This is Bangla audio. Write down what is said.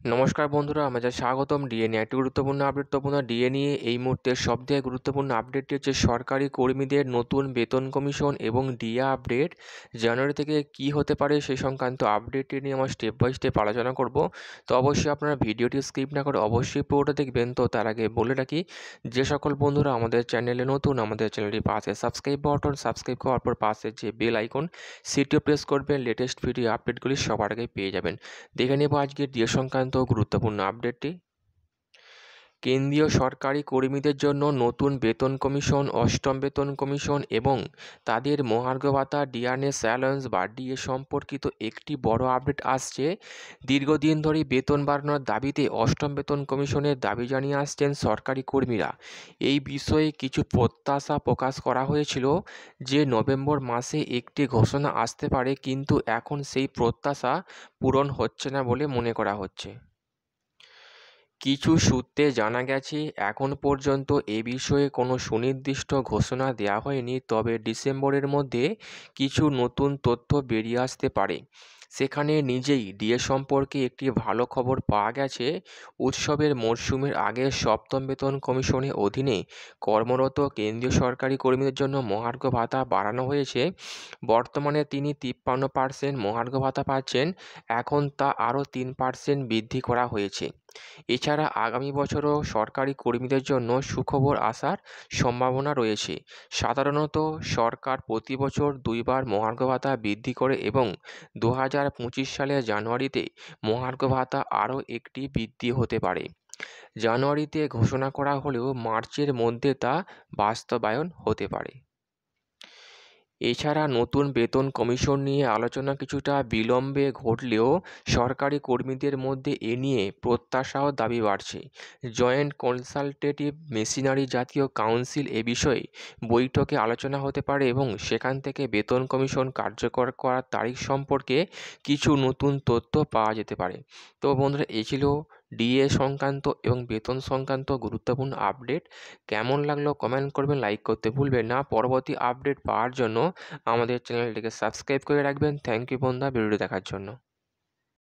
নমস্কার বন্ধুরা, আমাদের স্বাগতম ডিএ নিয়ে একটি গুরুত্বপূর্ণ আপডেট। ডিএ নিয়ে এই মুহূর্তের সবথেকে গুরুত্বপূর্ণ আপডেটটি হচ্ছে সরকারি কর্মীদের নতুন বেতন কমিশন এবং ডিএ আপডেট জানুয়ারি থেকে কি হতে পারে সেই সংক্রান্ত আপডেটটি নিয়ে আমরা স্টেপ বাই স্টেপ আলোচনা করব। তো অবশ্যই আপনারা ভিডিওটি স্কিপ না করে অবশ্যই পুরোটা দেখবেন। তো তার আগে বলে রাখি, যে সকল বন্ধুরা আমাদের চ্যানেলে নতুন, আমাদের চ্যানেলটির পাশে সাবস্ক্রাইব বাটন, সাবস্ক্রাইব করার পর পাশে যে বেল আইকন সেটিও প্রেস করবেন, লেটেস্ট ভিডিও আপডেটগুলি সবার আগে পেয়ে যাবেন। দেখে নেব আজকের ডিএ সংক্রান্ত গুরুত্বপূর্ণ আপডেটটি। কেন্দ্রীয় সরকারি কর্মীদের জন্য নতুন বেতন কমিশন, অষ্টম বেতন কমিশন এবং তাদের মহার্ঘ ভাতা ডিআরএস অ্যালাউন্স বা ডিএ সম্পর্কিত একটি বড় আপডেট আসছে। দীর্ঘদিন ধরে বেতন বাড়ানোর দাবিতে অষ্টম বেতন কমিশনের দাবি জানিয়ে আসছেন সরকারি কর্মীরা। এই বিষয়ে কিছু প্রত্যাশা প্রকাশ করা হয়েছিল যে নভেম্বর মাসে একটি ঘোষণা আসতে পারে, কিন্তু এখন সেই প্রত্যাশা পূরণ হচ্ছে না বলে মনে করা হচ্ছে। কিছু সূত্রে জানা গেছে, এখন পর্যন্ত এ বিষয়ে কোনো সুনির্দিষ্ট ঘোষণা দেওয়া হয়নি, তবে ডিসেম্বরের মধ্যে কিছু নতুন তথ্য বেরিয়ে আসতে পারে। সেখানে নিজেই ডিএ সম্পর্কে একটি ভালো খবর পাওয়া গেছে। উৎসবের মরশুমের আগে সপ্তম বেতন কমিশনের অধীনে কর্মরত কেন্দ্রীয় সরকারি কর্মীদের জন্য মহার্ঘ ভাতা বাড়ানো হয়েছে। বর্তমানে তিনি 53% মহার্ঘ ভাতা পাচ্ছেন, এখন তা আরও 3% বৃদ্ধি করা হয়েছে। এছাড়া আগামী বছরও সরকারি কর্মীদের জন্য সুখবর আসার সম্ভাবনা রয়েছে। সাধারণত সরকার প্রতি বছর দুইবার মহার্ঘ ভাতা বৃদ্ধি করে এবং 2025 সালের জানুয়ারিতে মহার্ঘ ভাতা আরও একটি বৃদ্ধি হতে পারে। জানুয়ারিতে ঘোষণা করা হলেও মার্চের মধ্যে তা বাস্তবায়ন হতে পারে। এছাড়া নতুন বেতন কমিশন নিয়ে আলোচনা কিছুটা বিলম্বে ঘটলেও সরকারি কর্মীদের মধ্যে এ নিয়ে প্রত্যাশা ও দাবি বাড়ছে। জয়েন্ট কনসালটেটিভ মেশিনারি জাতীয় কাউন্সিল এ বিষয়ে বৈঠকে আলোচনা হতে পারে এবং সেখান থেকে বেতন কমিশন কার্যকর করার তারিখ সম্পর্কে কিছু নতুন তথ্য পাওয়া যেতে পারে। তো বন্ধুরা, এই ছিল ডিএ সংক্রান্ত এবং বেতন সংক্রান্ত গুরুত্বপূর্ণ আপডেট। কেমন লাগলো কমেন্ট করবেন, লাইক করতে ভুলবেন না। পরবর্তী আপডেট পাওয়ার জন্য আমাদের চ্যানেলটিকে সাবস্ক্রাইব করে রাখবেন। থ্যাংক ইউ বন্ধুরা ভিডিওটি দেখার জন্য।